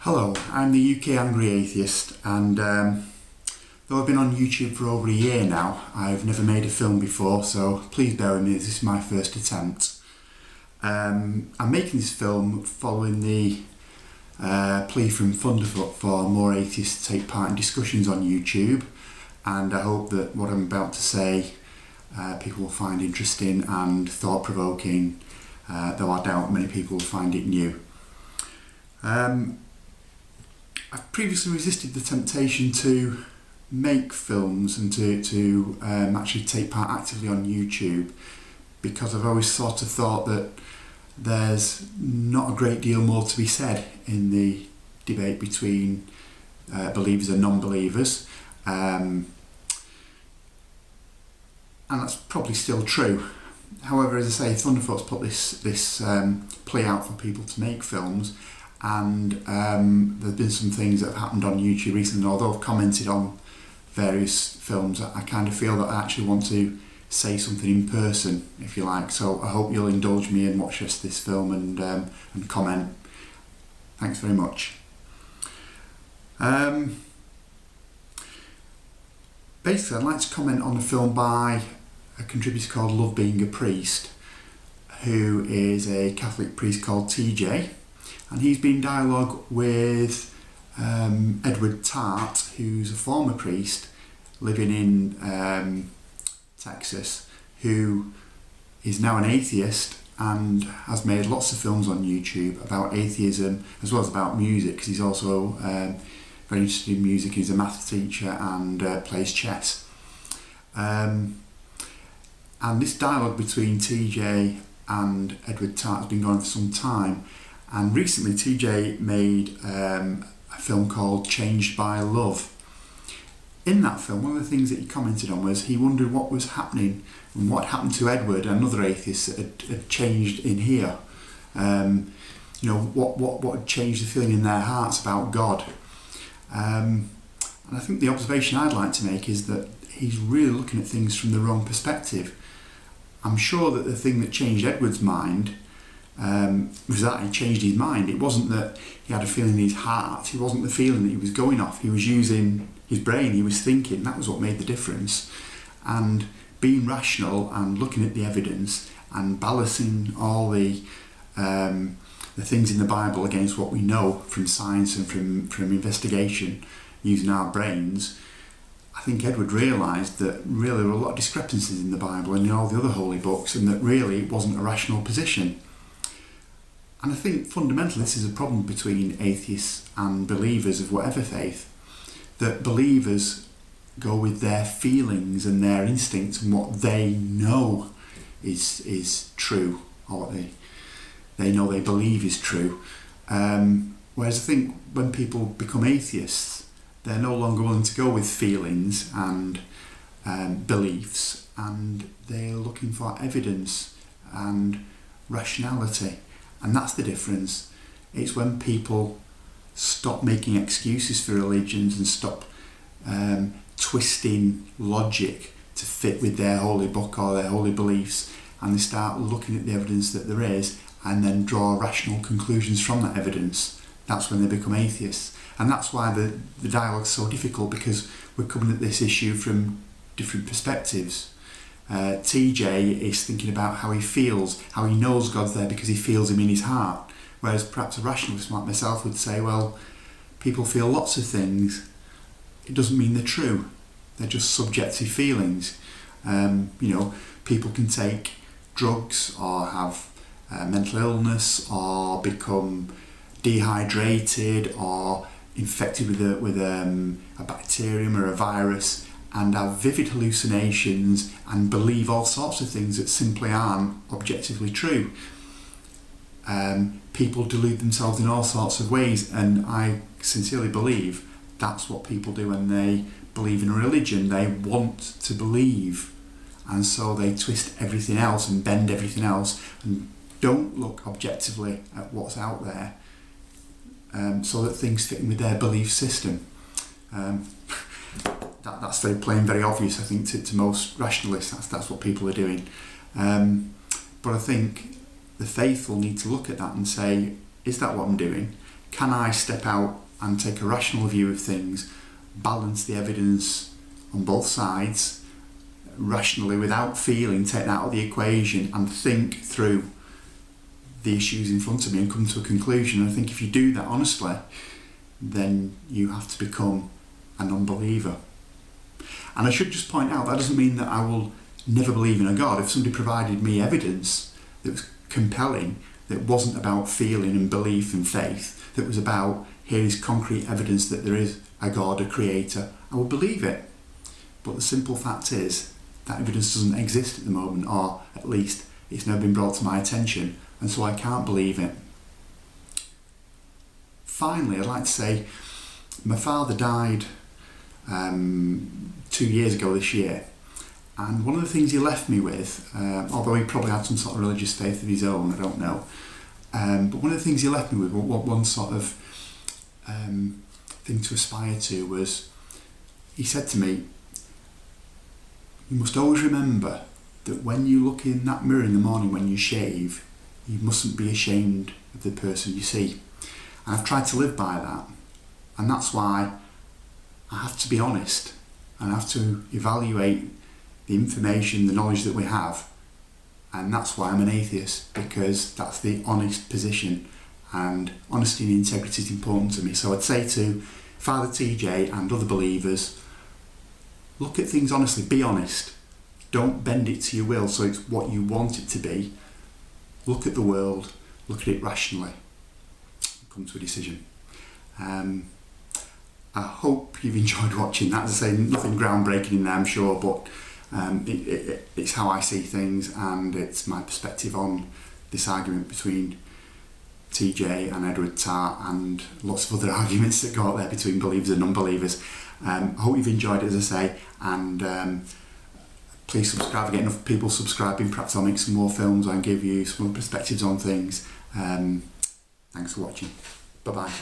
Hello, I'm the UK Angry Atheist, and though I've been on YouTube for over a year now, I've never made a film before, so please bear with me, this is my first attempt. I'm making this film following the plea from Thunderfoot for more atheists to take part in discussions on YouTube, and I hope that what I'm about to say people will find interesting and thought-provoking, though I doubt many people will find it new. I've previously resisted the temptation to make films and to actually take part actively on YouTube, because I've always sort of thought that there's not a great deal more to be said in the debate between believers and non-believers, and that's probably still true. However, as I say, Thunderfoot's put this plea out for people to make films, and there's been some things that have happened on YouTube recently. Although I've commented on various films, I kind of feel that I actually want to say something in person, if you like. So I hope you'll indulge me and watch this film and comment. Thanks very much. Basically, I'd like to comment on a film by a contributor called LoveBeingaPriest, who is a Catholic priest called TJ. And he's been in dialogue with Edward Tarte, who's a former priest living in Texas, who is now an atheist and has made lots of films on YouTube about atheism as well as about music, because he's also very interested in music. He's a maths teacher and plays chess. And this dialogue between TJ and Edward Tarte has been going on for some time. And recently TJ made a film called Changed by Love. In that film, one of the things that he commented on was he wondered what was happening and what happened to Edward and other atheists that had changed in here. What had changed the feeling in their hearts about God. And I think the observation I'd like to make is that he's really looking at things from the wrong perspective. I'm sure that the thing that changed Edward's mind was that he changed his mind. It wasn't that he had a feeling in his heart. It wasn't the feeling that he was going off. He was using his brain. He was thinking. That was what made the difference. And being rational and looking at the evidence and balancing all the things in the Bible against what we know from science and from investigation using our brains, I think Edward realised that really there were a lot of discrepancies in the Bible and in all the other holy books, and that really it wasn't a rational position. And I think fundamentally this is a problem between atheists and believers of whatever faith, that believers go with their feelings and their instincts and what they know is true, or what they know they believe is true. Whereas I think when people become atheists, they're no longer willing to go with feelings and beliefs, and they're looking for evidence and rationality. And that's the difference. It's when people stop making excuses for religions and stop twisting logic to fit with their holy book or their holy beliefs, and they start looking at the evidence that there is and then draw rational conclusions from that evidence. That's when they become atheists. And that's why the dialogue's so difficult, because we're coming at this issue from different perspectives. TJ is thinking about how he feels, how he knows God's there because he feels him in his heart, whereas perhaps a rationalist like myself would say, well, people feel lots of things, it doesn't mean they're true, they're just subjective feelings. People can take drugs or have mental illness or become dehydrated or infected with a bacterium or a virus, and have vivid hallucinations and believe all sorts of things that simply aren't objectively true. People delude themselves in all sorts of ways, and I sincerely believe that's what people do when they believe in a religion. They want to believe, and so they twist everything else and bend everything else and don't look objectively at what's out there, so that things fit in with their belief system. That's very plain, very obvious, I think, to most rationalists. That's what people are doing. But I think the faithful need to look at that and say, is that what I'm doing? can I step out and take a rational view of things, balance the evidence on both sides rationally without feeling, take that out of the equation and think through the issues in front of me and come to a conclusion. And I think if you do that honestly, then you have to become a non-believer. And I should just point out, that doesn't mean that I will never believe in a God. If somebody provided me evidence that was compelling, that wasn't about feeling and belief and faith, that was about, here is concrete evidence that there is a God, a creator, I will believe it. But the simple fact is, that evidence doesn't exist at the moment, or at least it's never been brought to my attention, and so I can't believe it. Finally, I'd like to say, my father died 2 years ago this year, and one of the things he left me with, although he probably had some sort of religious faith of his own, I don't know, but one of the things he left me with, one sort of thing to aspire to, was he said to me, you must always remember that when you look in that mirror in the morning when you shave, you mustn't be ashamed of the person you see. And I've tried to live by that, and that's why I have to be honest and I have to evaluate the information, the knowledge that we have, and that's why I'm an atheist, because that's the honest position, and honesty and integrity is important to me. So I'd say to Father TJ and other believers, look at things honestly, be honest, don't bend it to your will so it's what you want it to be. Look at the world, look at it rationally, come to a decision. I hope you've enjoyed watching that. As I say, nothing groundbreaking in there, I'm sure, but it's how I see things, and it's my perspective on this argument between TJ and Edward Tarte, and lots of other arguments that go out there between believers and non-believers. I hope you've enjoyed it, as I say, and please subscribe. If I get enough people subscribing, perhaps I'll make some more films and give you some perspectives on things. Thanks for watching. Bye-bye.